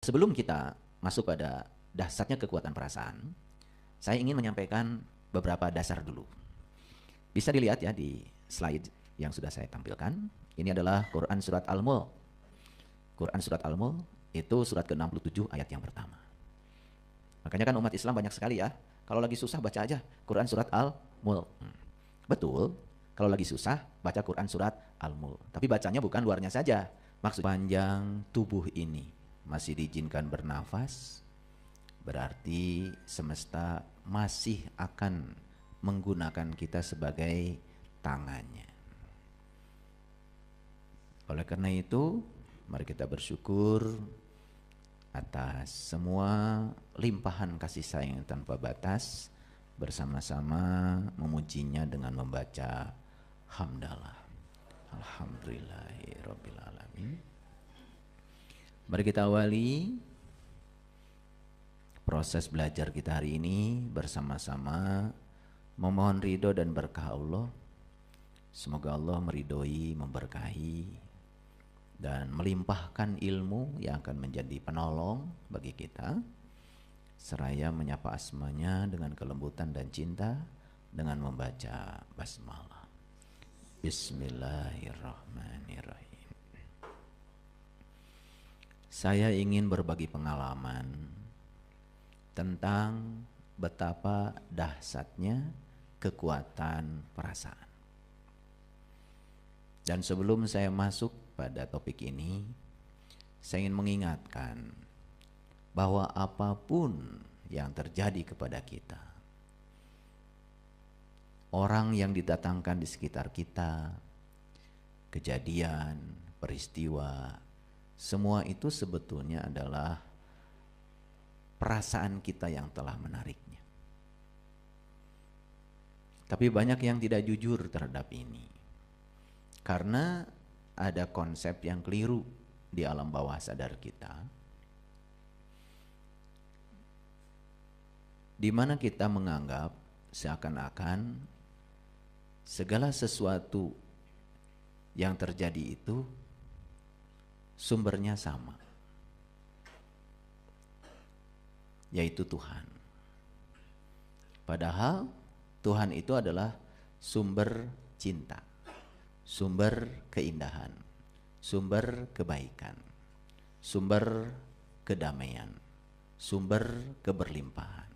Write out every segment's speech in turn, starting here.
Sebelum kita masuk pada dasarnya kekuatan perasaan, saya ingin menyampaikan beberapa dasar dulu. Bisa dilihat ya di slide yang sudah saya tampilkan. Ini adalah Quran Surat Al-Mulk. Quran Surat Al-Mulk itu surat ke-67 ayat yang pertama. Makanya kan umat Islam banyak sekali ya, kalau lagi susah baca aja Quran Surat Al-Mulk. Betul, kalau lagi susah baca Quran Surat Al-Mulk. Tapi bacanya bukan luarnya saja. Maksud panjang tubuh ini masih diizinkan bernafas, berarti semesta masih akan menggunakan kita sebagai tangannya. Oleh karena itu, mari kita bersyukur atas semua limpahan kasih sayang tanpa batas, bersama-sama memujinya dengan membaca hamdalah. Alhamdulillahirabbil alamin. Mari kita awali proses belajar kita hari ini bersama-sama memohon ridho dan berkah Allah. Semoga Allah meridhoi, memberkahi, dan melimpahkan ilmu yang akan menjadi penolong bagi kita. Seraya menyapa asmanya dengan kelembutan dan cinta dengan membaca basmalah. Bismillahirrahmanirrahim. Saya ingin berbagi pengalaman tentang betapa dahsyatnya kekuatan perasaan. Dan sebelum saya masuk pada topik ini, saya ingin mengingatkan bahwa apapun yang terjadi kepada kita, orang yang didatangkan di sekitar kita, kejadian, peristiwa, semua itu sebetulnya adalah perasaan kita yang telah menariknya. Tapi banyak yang tidak jujur terhadap ini, karena ada konsep yang keliru di alam bawah sadar kita, di mana kita menganggap seakan-akan segala sesuatu yang terjadi itu sumbernya sama, yaitu Tuhan. Padahal Tuhan itu adalah sumber cinta, sumber keindahan, sumber kebaikan, sumber kedamaian, sumber keberlimpahan.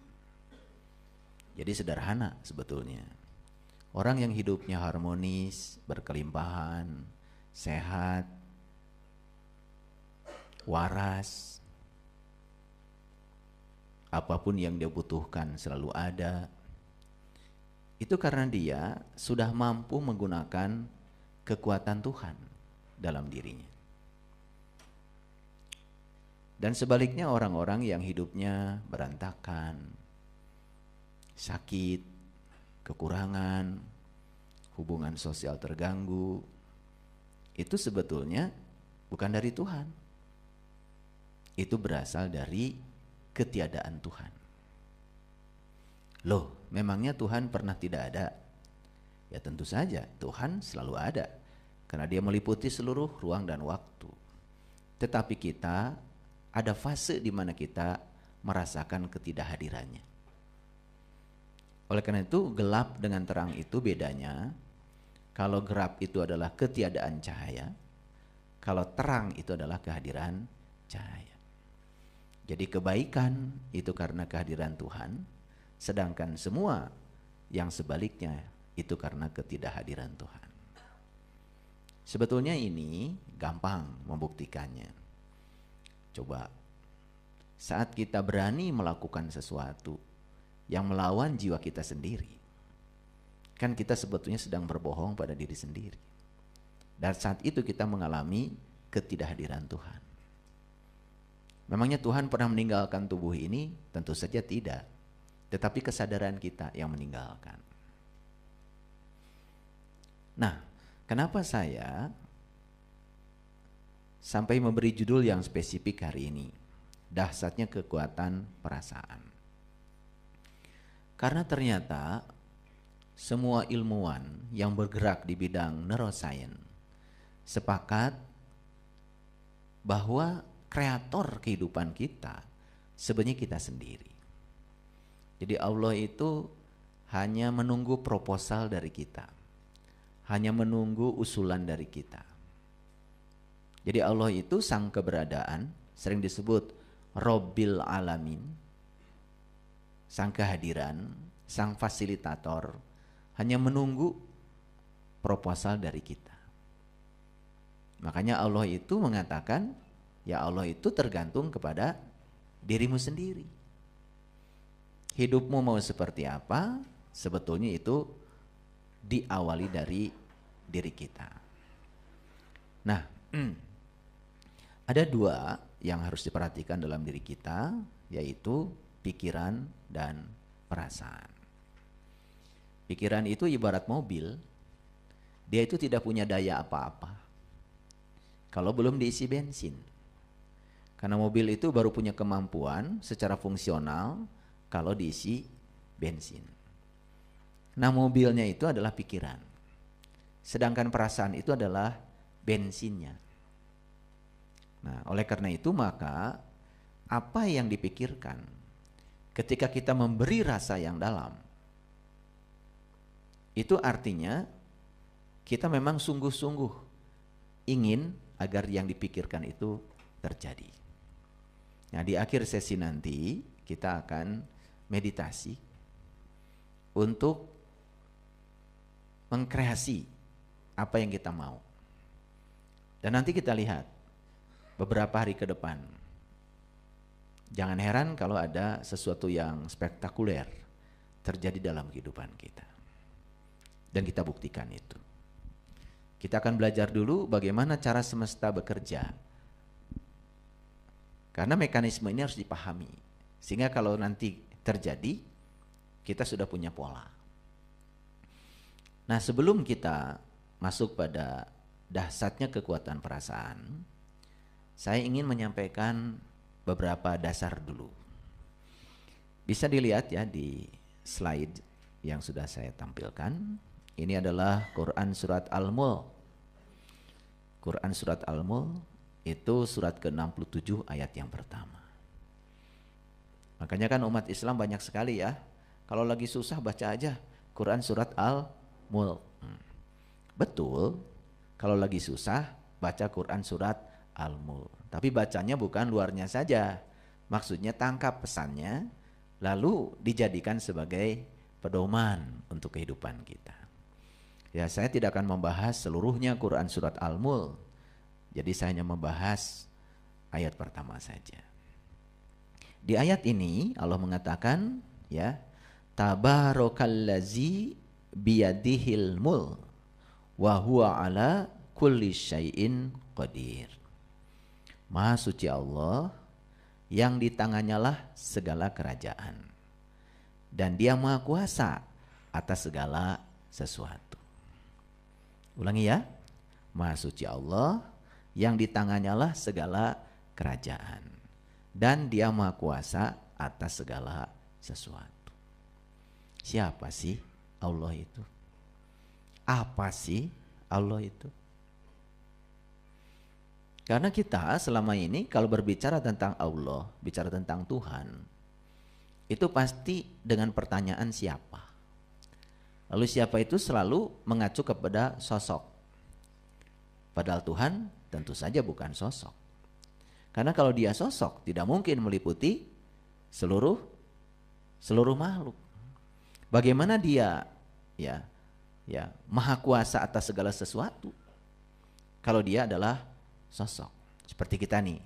Jadi sederhana sebetulnya. Orang yang hidupnya harmonis, berkelimpahan, sehat, waras, apapun yang dia butuhkan selalu ada, itu karena dia sudah mampu menggunakan kekuatan Tuhan dalam dirinya. Dan sebaliknya orang-orang yang hidupnya berantakan, sakit, kekurangan, hubungan sosial terganggu, itu sebetulnya bukan dari Tuhan. Itu berasal dari ketiadaan Tuhan. Loh, memangnya Tuhan pernah tidak ada? Ya tentu saja, Tuhan selalu ada, karena dia meliputi seluruh ruang dan waktu. Tetapi kita ada fase di mana kita merasakan ketidakhadirannya. Oleh karena itu, gelap dengan terang itu bedanya. Kalau gelap itu adalah ketiadaan cahaya, kalau terang itu adalah kehadiran cahaya. Jadi kebaikan itu karena kehadiran Tuhan, sedangkan semua yang sebaliknya itu karena ketidakhadiran Tuhan. Sebetulnya ini gampang membuktikannya. Coba, saat kita berani melakukan sesuatu yang melawan jiwa kita sendiri, kan kita sebetulnya sedang berbohong pada diri sendiri. Dan saat itu kita mengalami ketidakhadiran Tuhan. Memangnya Tuhan pernah meninggalkan tubuh ini? Tentu saja tidak. Tetapi kesadaran kita yang meninggalkan. Nah, kenapa saya sampai memberi judul yang spesifik hari ini? Dahsyatnya kekuatan perasaan. Karena ternyata semua ilmuwan yang bergerak di bidang neuroscience sepakat bahwa kreator kehidupan kita sebenarnya kita sendiri. Jadi Allah itu hanya menunggu proposal dari kita, hanya menunggu usulan dari kita. Jadi Allah itu sang keberadaan, sering disebut Robbil Alamin, sang kehadiran, sang fasilitator, hanya menunggu proposal dari kita. Makanya Allah itu mengatakan, ya Allah itu tergantung kepada dirimu sendiri. Hidupmu mau seperti apa, sebetulnya itu diawali dari diri kita. Nah, ada dua yang harus diperhatikan dalam diri kita, yaitu pikiran dan perasaan. Pikiran itu ibarat mobil, dia itu tidak punya daya apa-apa kalau belum diisi bensin. Karena mobil itu baru punya kemampuan secara fungsional kalau diisi bensin. Nah, mobilnya itu adalah pikiran, sedangkan perasaan itu adalah bensinnya. Nah, oleh karena itu maka apa yang dipikirkan ketika kita memberi rasa yang dalam, itu artinya kita memang sungguh-sungguh ingin agar yang dipikirkan itu terjadi. Nah, di akhir sesi nanti kita akan meditasi untuk mengkreasi apa yang kita mau. Dan nanti kita lihat beberapa hari ke depan. Jangan heran kalau ada sesuatu yang spektakuler terjadi dalam kehidupan kita. Dan kita buktikan itu. Kita akan belajar dulu bagaimana cara semesta bekerja. Karena mekanisme ini harus dipahami. Sehingga kalau nanti terjadi, kita sudah punya pola. Nah, sebelum kita masuk pada dahsyatnya kekuatan perasaan, saya ingin menyampaikan beberapa dasar dulu. Bisa dilihat ya di slide yang sudah saya tampilkan. Ini adalah Quran Surat Al-Mulk. Quran Surat Al-Mulk itu surat ke-67 ayat yang pertama. Makanya kan umat Islam banyak sekali ya, kalau lagi susah baca aja Quran Surat Al-Mulk. Betul, kalau lagi susah baca Quran Surat Al-Mulk. Tapi bacanya bukan luarnya saja, maksudnya tangkap pesannya, lalu dijadikan sebagai pedoman untuk kehidupan kita. Ya, saya tidak akan membahas seluruhnya Quran Surat Al-Mulk. Jadi saya hanya membahas ayat pertama saja. Di ayat ini Allah mengatakan, ya, Tabarakallazi biyadihil mulk wa huwa ala kulli syai'in qadir. Maha suci Allah yang di tangannya lah segala kerajaan, dan Dia Maha Kuasa atas segala sesuatu. Ulangi ya, Maha suci Allah yang di tangannya lah segala kerajaan, dan Dia Maha Kuasa atas segala sesuatu. Siapa sih Allah itu? Apa sih Allah itu? Karena kita selama ini kalau berbicara tentang Allah, bicara tentang Tuhan, itu pasti dengan pertanyaan siapa. Lalu siapa itu selalu mengacu kepada sosok. Padahal Tuhan tentu saja bukan sosok. Karena kalau Dia sosok, tidak mungkin meliputi seluruh makhluk. Bagaimana Dia ya Maha Kuasa atas segala sesuatu kalau Dia adalah sosok? Seperti kita nih,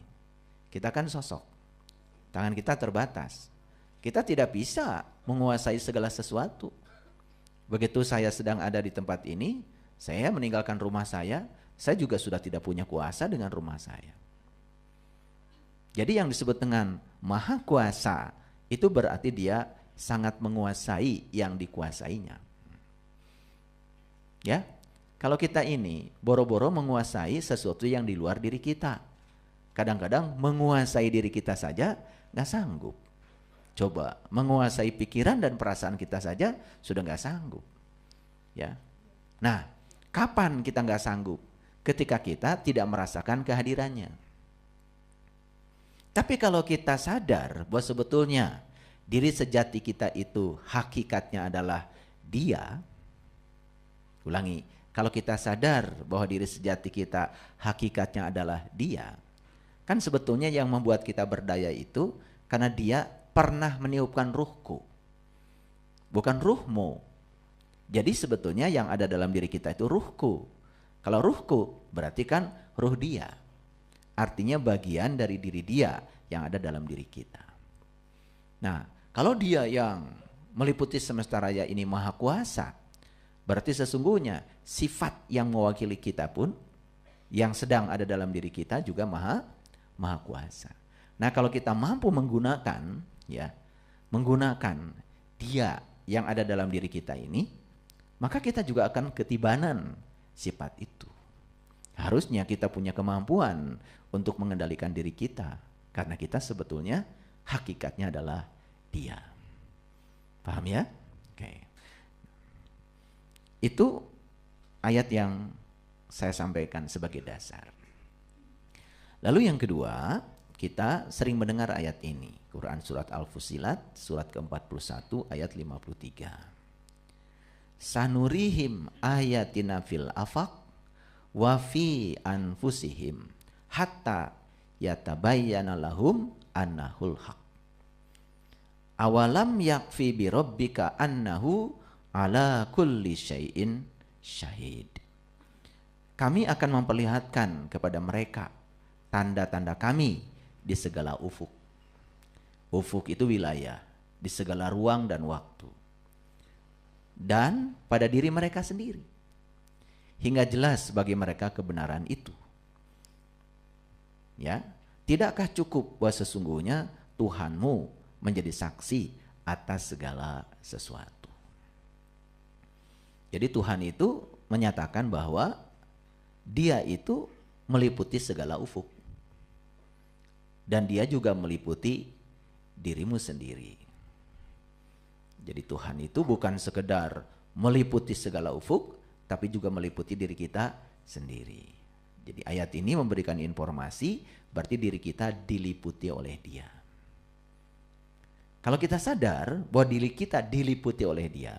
kita kan sosok, tangan kita terbatas, kita tidak bisa menguasai segala sesuatu. Begitu saya sedang ada di tempat ini, saya meninggalkan rumah saya juga sudah tidak punya kuasa dengan rumah saya. Jadi yang disebut dengan Maha Kuasa itu berarti Dia sangat menguasai yang dikuasainya. Ya, kalau kita ini boro-boro menguasai sesuatu yang di luar diri kita, kadang-kadang menguasai diri kita saja nggak sanggup. Coba menguasai pikiran dan perasaan kita saja sudah nggak sanggup. Ya, nah kapan kita nggak sanggup? Ketika kita tidak merasakan kehadirannya. Tapi kalau kita sadar bahwa sebetulnya diri sejati kita itu hakikatnya adalah Dia. Ulangi, kalau kita sadar bahwa diri sejati kita hakikatnya adalah Dia, kan sebetulnya yang membuat kita berdaya itu karena Dia pernah meniupkan ruhku, bukan ruhmu. Jadi sebetulnya yang ada dalam diri kita itu ruhku. Kalau ruhku berarti kan ruh Dia. Artinya bagian dari diri Dia yang ada dalam diri kita. Nah, kalau Dia yang meliputi semesta raya ini maha kuasa, berarti sesungguhnya sifat yang mewakili kita pun yang sedang ada dalam diri kita juga maha kuasa. Nah, kalau kita mampu menggunakan Dia yang ada dalam diri kita ini, maka kita juga akan ketibanan sifat itu. Harusnya kita punya kemampuan untuk mengendalikan diri kita, karena kita sebetulnya hakikatnya adalah Dia. Paham ya? Oke. Itu ayat yang saya sampaikan sebagai dasar. Lalu yang kedua, kita sering mendengar ayat ini. Quran surat Al-Fussilat, surat ke-41 ayat 53. Sanurihim ayatina fil afaq wa fi anfusihim hatta yatabayyana lahum annahul haq. Awalam yakfi bi rabbika annahu ala kulli syai'in syahid. Kami akan memperlihatkan kepada mereka tanda-tanda kami di segala ufuk. Ufuk itu wilayah, di segala ruang dan waktu. Dan pada diri mereka sendiri. Hingga jelas bagi mereka kebenaran itu. Ya, tidakkah cukup bahwa sesungguhnya Tuhanmu menjadi saksi atas segala sesuatu. Jadi Tuhan itu menyatakan bahwa Dia itu meliputi segala ufuk. Dan Dia juga meliputi dirimu sendiri. Jadi Tuhan itu bukan sekedar meliputi segala ufuk, tapi juga meliputi diri kita sendiri. Jadi ayat ini memberikan informasi, berarti diri kita diliputi oleh Dia. Kalau kita sadar bahwa diri kita diliputi oleh Dia,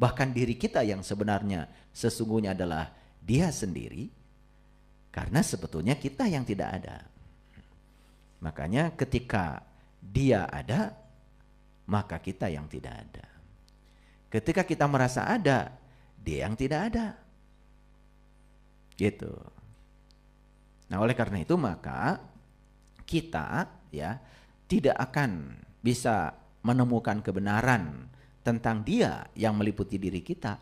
bahkan diri kita yang sebenarnya sesungguhnya adalah Dia sendiri, karena sebetulnya kita yang tidak ada. Makanya ketika Dia ada, maka kita yang tidak ada. Ketika kita merasa ada, Dia yang tidak ada. Gitu. Nah, oleh karena itu maka kita tidak akan bisa menemukan kebenaran tentang Dia yang meliputi diri kita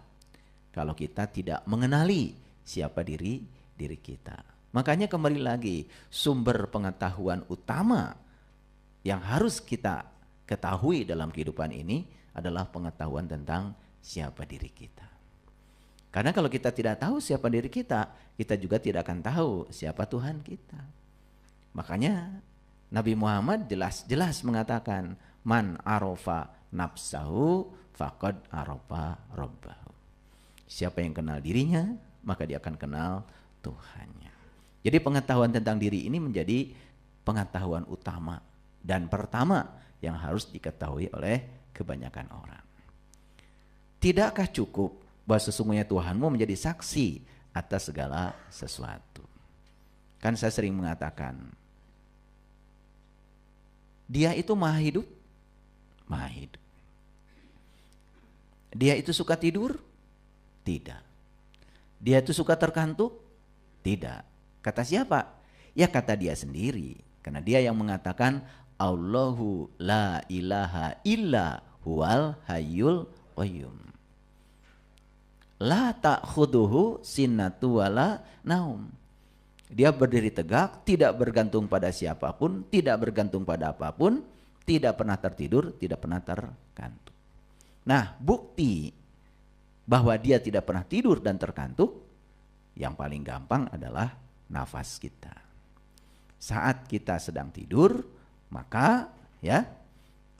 kalau kita tidak mengenali siapa diri kita. Makanya kembali lagi, sumber pengetahuan utama yang harus kita ketahui dalam kehidupan ini adalah pengetahuan tentang siapa diri kita. Karena kalau kita tidak tahu siapa diri kita, kita juga tidak akan tahu siapa Tuhan kita. Makanya Nabi Muhammad jelas-jelas mengatakan, man arofa nafsahu faqad arofa rabbahu. Siapa yang kenal dirinya, maka dia akan kenal Tuhannya. Jadi pengetahuan tentang diri ini menjadi pengetahuan utama dan pertama yang harus diketahui oleh kebanyakan orang. Tidakkah cukup bahwa sesungguhnya Tuhanmu menjadi saksi atas segala sesuatu? Kan saya sering mengatakan, Dia itu maha hidup, maha hidup. Dia itu suka tidur? Tidak. Dia itu suka terkantuk? Tidak. Kata siapa? Ya kata Dia sendiri. Karena Dia yang mengatakan, Allahu la ilaha illa huwal hayyul qayyum. La ta'khuduhu sinatu wala naum. Dia berdiri tegak, tidak bergantung pada siapapun, tidak bergantung pada apapun, tidak pernah tertidur, tidak pernah terkantuk. Nah, bukti bahwa Dia tidak pernah tidur dan terkantuk, yang paling gampang adalah nafas kita. Saat kita sedang tidur, maka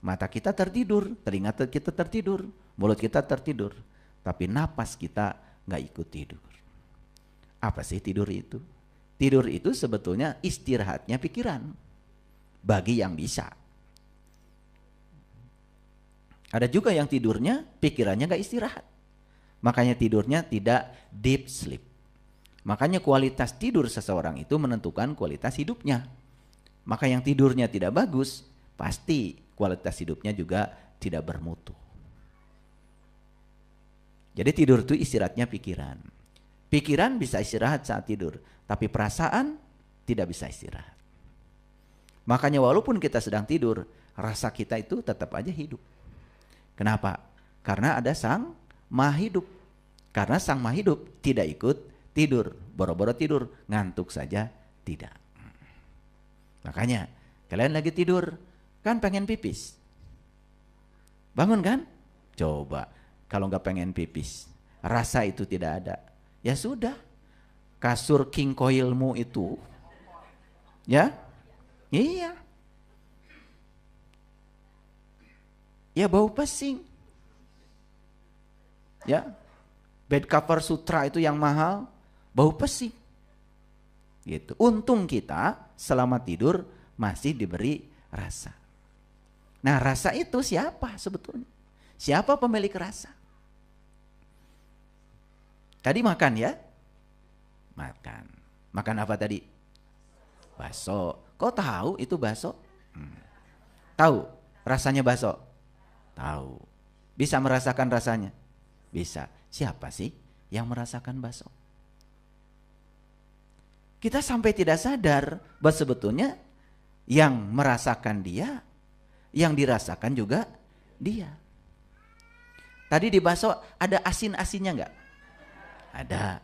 mata kita tertidur, telinga kita tertidur, mulut kita tertidur, tapi napas kita nggak ikut tidur. Apa sih tidur itu? Tidur itu sebetulnya istirahatnya pikiran. bagi yang bisa. Ada juga yang tidurnya pikirannya gak istirahat. Makanya tidurnya tidak deep sleep. Makanya kualitas tidur seseorang itu menentukan kualitas hidupnya. Maka yang tidurnya tidak bagus, pasti kualitas hidupnya juga tidak bermutu. Jadi tidur itu istirahatnya pikiran. Pikiran bisa istirahat saat tidur, tapi perasaan tidak bisa istirahat. Makanya walaupun kita sedang tidur, rasa kita itu tetap aja hidup. Kenapa? Karena ada Sang Maha Hidup. Karena Sang Maha Hidup tidak ikut tidur, boro-boro tidur, ngantuk saja tidak. Makanya kalian lagi tidur, kan pengen pipis. Bangun kan? Coba, kalau nggak pengen pipis, rasa itu tidak ada. Ya sudah, kasur king coilmu itu, ya, iya. Ya bau pesing. Ya. Bed cover Sutra itu yang mahal, bau pesing. Gitu. Untung kita selama tidur masih diberi rasa. Nah, rasa itu siapa sebetulnya? Siapa pemilik rasa? Tadi makan ya? Makan. Makan apa tadi? Bakso. Kok tahu itu bakso? Tahu rasanya bakso? Tahu. Bisa merasakan rasanya? Bisa. Siapa sih yang merasakan bakso? Kita sampai tidak sadar bahwa sebetulnya yang merasakan dia, yang dirasakan juga dia. Tadi di bakso ada asin-asinnya enggak? Ada.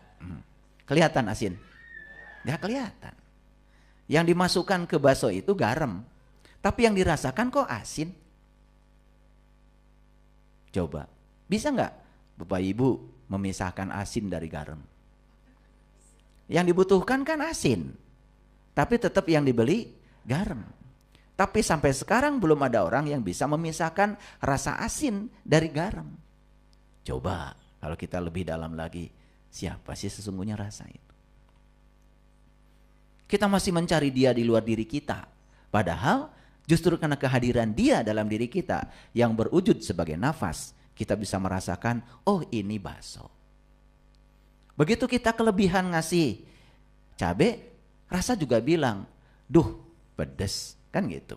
Kelihatan asin? Enggak kelihatan. Yang dimasukkan ke bakso itu garam. Tapi yang dirasakan kok asin? Coba, bisa enggak Bapak Ibu memisahkan asin dari garam? Yang dibutuhkan kan asin, tapi tetap yang dibeli garam. Tapi sampai sekarang belum ada orang yang bisa memisahkan rasa asin dari garam. Coba kalau kita lebih dalam lagi, siapa sih sesungguhnya rasa itu? Kita masih mencari dia di luar diri kita. Padahal justru karena kehadiran dia dalam diri kita yang berwujud sebagai nafas, kita bisa merasakan, oh ini bakso. Begitu kita kelebihan ngasih cabai, rasa juga bilang, duh pedes, kan gitu.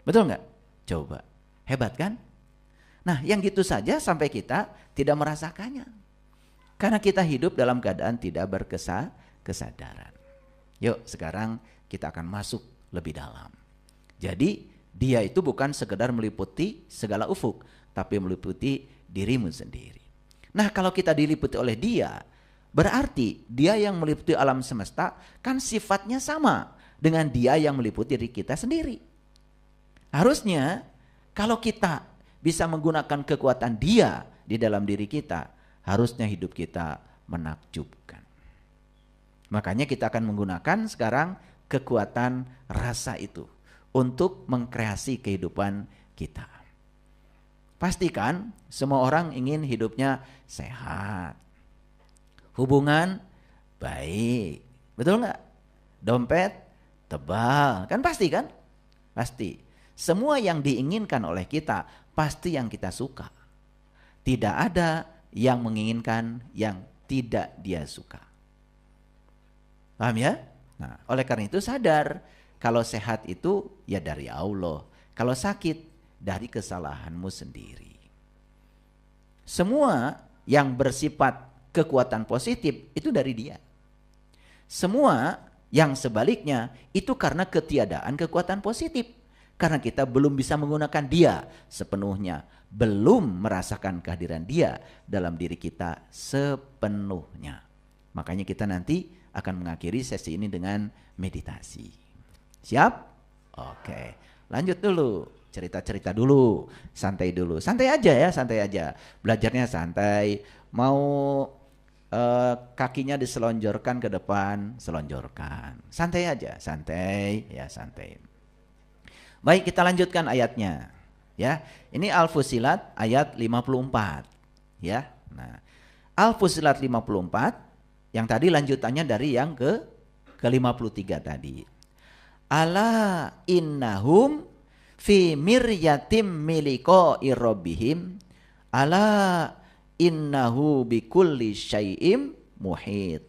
Betul nggak? Coba, hebat kan? Nah yang gitu saja sampai kita tidak merasakannya. Karena kita hidup dalam keadaan tidak berkesadaran. Yuk sekarang kita akan masuk lebih dalam. Jadi dia itu bukan sekedar meliputi segala ufuk, tapi meliputi dirimu sendiri. Nah kalau kita diliputi oleh dia, berarti dia yang meliputi alam semesta kan sifatnya sama dengan dia yang meliputi diri kita sendiri. Harusnya kalau kita bisa menggunakan kekuatan dia di dalam diri kita, harusnya hidup kita menakjubkan. Makanya kita akan menggunakan sekarang kekuatan rasa itu untuk mengkreasi kehidupan kita. Pastikan semua orang ingin hidupnya sehat, hubungan baik, betul nggak? Dompet tebal, kan pasti kan? Pasti. Semua yang diinginkan oleh kita pasti yang kita suka. Tidak ada yang menginginkan yang tidak dia suka. Paham ya? Nah, oleh karena itu sadar kalau sehat itu ya dari Allah, kalau sakit dari kesalahanmu sendiri. Semua yang bersifat kekuatan positif itu dari dia. Semua yang sebaliknya itu karena ketiadaan kekuatan positif. Karena kita belum bisa menggunakan dia sepenuhnya, belum merasakan kehadiran dia dalam diri kita sepenuhnya. Makanya kita nanti akan mengakhiri sesi ini dengan meditasi. Siap? Oke, lanjut dulu. Cerita-cerita dulu, santai dulu. Santai aja ya, santai aja. Belajarnya santai. Mau kakinya diselonjorkan ke depan, selonjorkan. Santai aja, santai ya, santai. Baik, kita lanjutkan ayatnya. Ya, ini Al-Fussilat ayat 54. Ya, nah Al-Fussilat 54 yang tadi lanjutannya dari yang ke 53 tadi. Ala innahum fi miryatim miliqa'i rabbihim ala innahu bikulli syai'im muhit.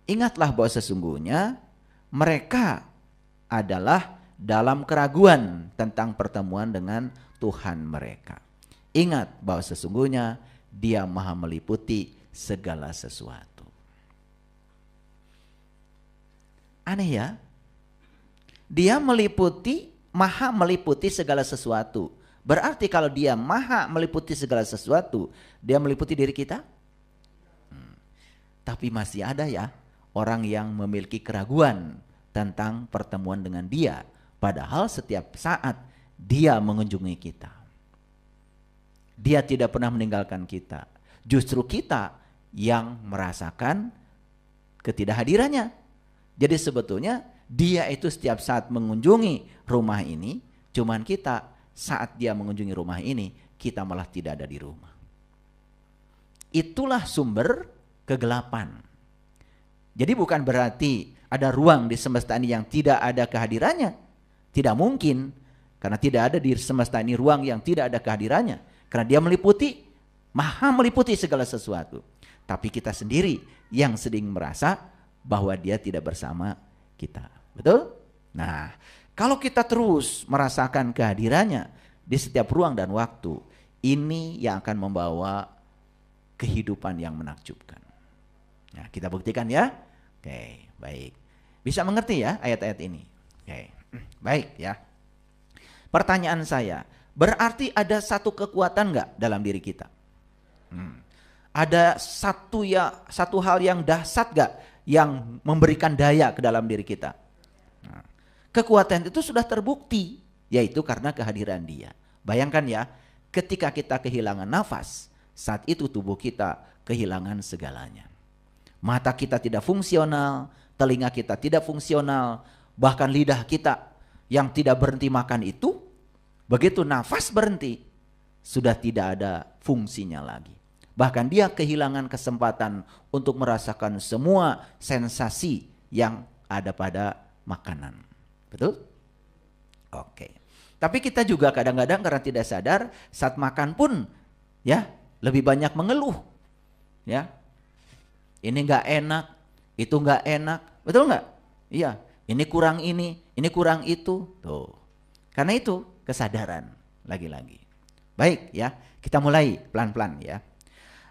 Ingatlah bahwa sesungguhnya mereka adalah dalam keraguan tentang pertemuan dengan Tuhan mereka. Ingat bahwa sesungguhnya Dia maha meliputi segala sesuatu. Aneh ya? Dia maha meliputi segala sesuatu. Berarti kalau Dia maha meliputi segala sesuatu, Dia meliputi diri kita? Tapi masih ada ya orang yang memiliki keraguan tentang pertemuan dengan Dia. Padahal setiap saat Dia mengunjungi kita. Dia tidak pernah meninggalkan kita. Justru kita yang merasakan ketidakhadirannya. Jadi sebetulnya Dia itu setiap saat mengunjungi rumah ini, cuman kita saat Dia mengunjungi rumah ini, kita malah tidak ada di rumah. Itulah sumber kegelapan. Jadi bukan berarti ada ruang di semesta ini yang tidak ada kehadirannya. Tidak mungkin, karena tidak ada di semesta ini ruang yang tidak ada kehadirannya. Karena Dia meliputi, maha meliputi segala sesuatu. Tapi kita sendiri yang sering merasa bahwa Dia tidak bersama kita. Betul? Nah, kalau kita terus merasakan kehadirannya di setiap ruang dan waktu, ini yang akan membawa kehidupan yang menakjubkan. Nah, kita buktikan ya. Oke, baik. Bisa mengerti ya ayat-ayat ini? Oke, baik ya. Pertanyaan saya, berarti ada satu kekuatan nggak dalam diri kita? Ada satu hal yang dahsyat nggak yang memberikan daya ke dalam diri kita? Nah, kekuatan itu sudah terbukti, yaitu karena kehadiran Dia. Bayangkan ya, ketika kita kehilangan nafas, saat itu tubuh kita kehilangan segalanya. Mata kita tidak fungsional, telinga kita tidak fungsional, bahkan lidah kita yang tidak berhenti makan itu, begitu nafas berhenti, sudah tidak ada fungsinya lagi. Bahkan dia kehilangan kesempatan untuk merasakan semua sensasi yang ada pada makanan. Betul? Oke. Tapi kita juga kadang-kadang karena tidak sadar saat makan pun ya lebih banyak mengeluh. Ya. Ini enggak enak, itu enggak enak. Betul enggak? Iya, ini kurang itu. Tuh. Karena itu kesadaran lagi-lagi. Baik ya, kita mulai pelan-pelan ya.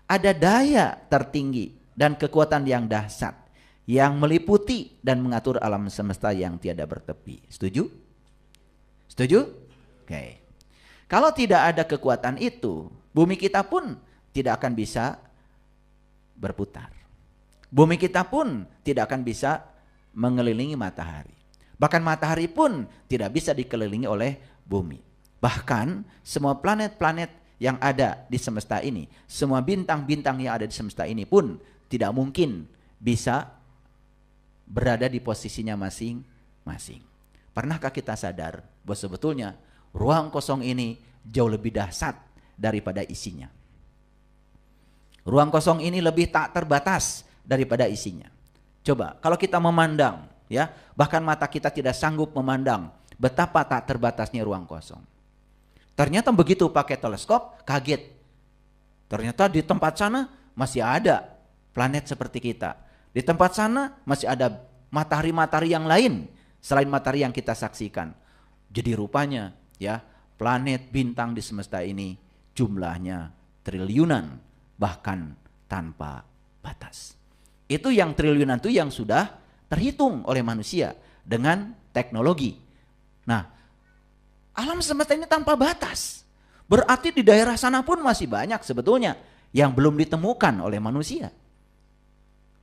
Ada daya tertinggi dan kekuatan yang dahsyat yang meliputi dan mengatur alam semesta yang tiada bertepi. Setuju? Setuju? Oke. Kalau tidak ada kekuatan itu, bumi kita pun tidak akan bisa berputar. Bumi kita pun tidak akan bisa mengelilingi matahari. Bahkan matahari pun tidak bisa dikelilingi oleh bumi. Bahkan semua planet-planet yang ada di semesta ini, semua bintang-bintang yang ada di semesta ini pun tidak mungkin bisa berada di posisinya masing-masing. Pernahkah kita sadar bahwa sebetulnya ruang kosong ini jauh lebih dahsyat daripada isinya? Ruang kosong ini lebih tak terbatas daripada isinya. Coba kalau kita memandang ya, bahkan mata kita tidak sanggup memandang betapa tak terbatasnya ruang kosong. Ternyata begitu pakai teleskop, kaget. Ternyata di tempat sana masih ada planet seperti kita. Di tempat sana masih ada matahari-matahari yang lain selain matahari yang kita saksikan. Jadi rupanya ya, planet bintang di semesta ini jumlahnya triliunan, bahkan tanpa batas. Itu yang triliunan itu yang sudah terhitung oleh manusia dengan teknologi. Nah, alam semesta ini tanpa batas. Berarti di daerah sana pun masih banyak sebetulnya yang belum ditemukan oleh manusia.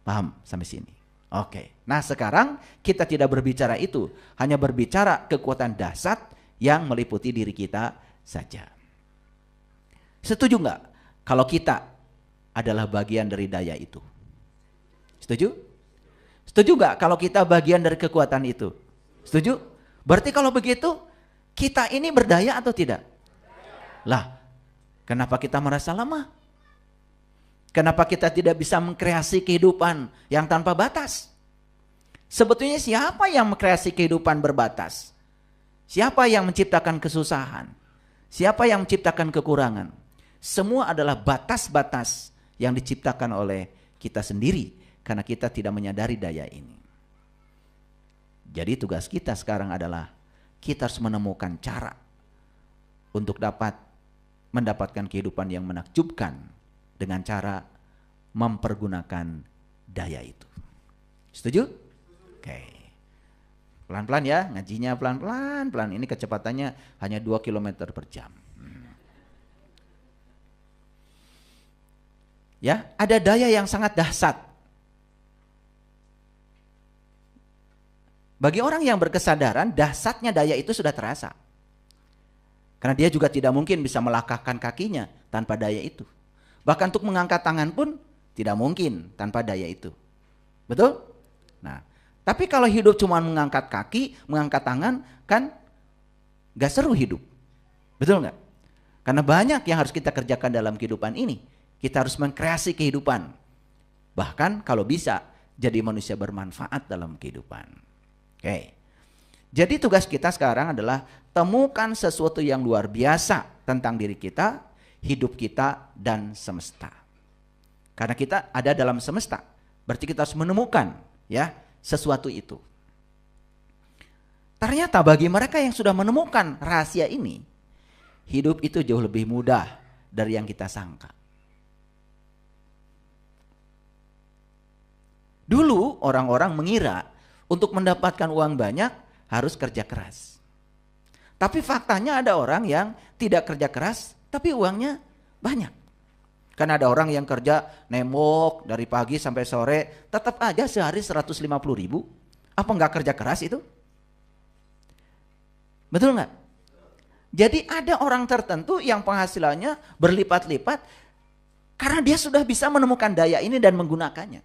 Paham sampai sini? Oke. Nah, sekarang kita tidak berbicara itu, hanya berbicara kekuatan dahsyat yang meliputi diri kita saja. Setuju nggak kalau kita adalah bagian dari daya itu? Setuju? Setuju nggak kalau kita bagian dari kekuatan itu? Setuju? Berarti kalau begitu kita ini berdaya atau tidak? Lah, kenapa kita merasa lemah? Kenapa kita tidak bisa mengkreasi kehidupan yang tanpa batas? Sebetulnya siapa yang mengkreasi kehidupan berbatas? Siapa yang menciptakan kesusahan? Siapa yang menciptakan kekurangan? Semua adalah batas-batas yang diciptakan oleh kita sendiri karena kita tidak menyadari daya ini. Jadi tugas kita sekarang adalah kita harus menemukan cara untuk dapat mendapatkan kehidupan yang menakjubkan dengan cara mempergunakan daya itu. Setuju? Oke. Pelan-pelan ya, ngajinya pelan-pelan. Ini kecepatannya hanya 2 km per jam. Ya, ada daya yang sangat dahsyat. Bagi orang yang berkesadaran, dahsyatnya daya itu sudah terasa. Karena dia juga tidak mungkin bisa melangkahkan kakinya tanpa daya itu. Bahkan untuk mengangkat tangan pun tidak mungkin tanpa daya itu. Betul? Nah, tapi kalau hidup cuma mengangkat kaki, mengangkat tangan, kan gak seru hidup. Betul gak? Karena banyak yang harus kita kerjakan dalam kehidupan ini. Kita harus mengkreasi kehidupan. Bahkan kalau bisa, jadi manusia bermanfaat dalam kehidupan. Oke. Jadi tugas kita sekarang adalah temukan sesuatu yang luar biasa tentang diri kita, hidup kita, dan semesta. Karena kita ada dalam semesta, berarti kita harus menemukan ya sesuatu itu. Ternyata bagi mereka yang sudah menemukan rahasia ini, hidup itu jauh lebih mudah dari yang kita sangka. Dulu orang-orang mengira untuk mendapatkan uang banyak harus kerja keras. Tapi faktanya ada orang yang tidak kerja keras tapi uangnya banyak. Karena ada orang yang kerja nemok dari pagi sampai sore, tetap aja sehari 150.000. Apa enggak kerja keras itu? Betul enggak? Jadi ada orang tertentu yang penghasilannya berlipat-lipat karena dia sudah bisa menemukan daya ini dan menggunakannya.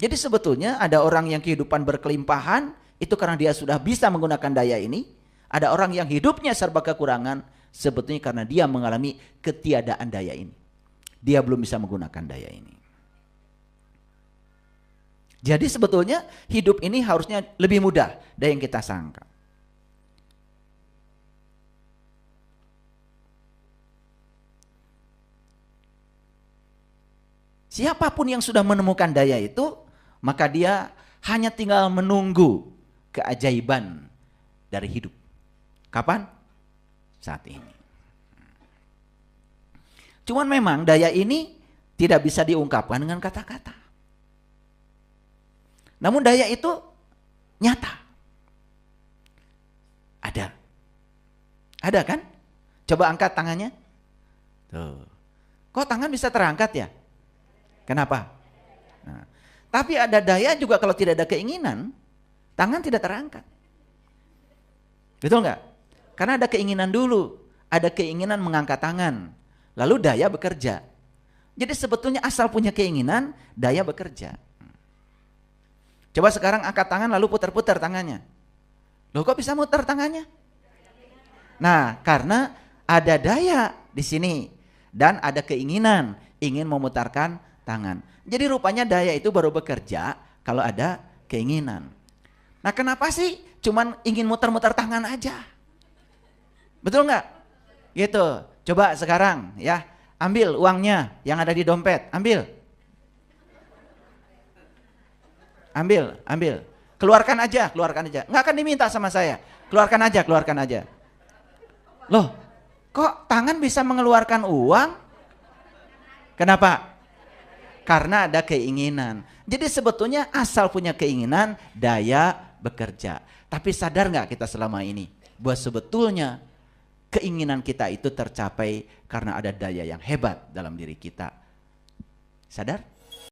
Jadi sebetulnya ada orang yang kehidupan berkelimpahan, itu karena dia sudah bisa menggunakan daya ini. Ada orang yang hidupnya serba kekurangan, sebetulnya karena dia mengalami ketiadaan daya ini. Dia belum bisa menggunakan daya ini. Jadi sebetulnya hidup ini harusnya lebih mudah dari yang kita sangka. Siapapun yang sudah menemukan daya itu, maka dia hanya tinggal menunggu keajaiban dari hidup. Kapan? Saat ini. Cuman memang daya ini tidak bisa diungkapkan dengan kata-kata. Namun daya itu nyata. Ada. Ada kan? Coba angkat tangannya. Tuh. Kok tangan bisa terangkat ya? Kenapa? Nah, tapi ada daya juga kalau tidak ada keinginan, tangan tidak terangkat. Betul nggak? Karena ada keinginan dulu, ada keinginan mengangkat tangan, lalu daya bekerja. Jadi sebetulnya asal punya keinginan, daya bekerja. Coba sekarang angkat tangan lalu putar-putar tangannya. Loh kok bisa muter tangannya? Nah, karena ada daya di sini dan ada keinginan ingin memutarkan tangan. Jadi rupanya daya itu baru bekerja kalau ada keinginan. Nah kenapa sih cuman ingin muter-muter tangan aja? Betul nggak? Gitu. Coba sekarang ya, ambil uangnya yang ada di dompet, ambil. Ambil. Keluarkan aja. Nggak akan diminta sama saya. Keluarkan aja. Loh, kok tangan bisa mengeluarkan uang? Kenapa? Karena ada keinginan. Jadi sebetulnya asal punya keinginan, daya bekerja. Tapi sadar nggak kita selama ini bahwa sebetulnya keinginan kita itu tercapai karena ada daya yang hebat dalam diri kita. Sadar?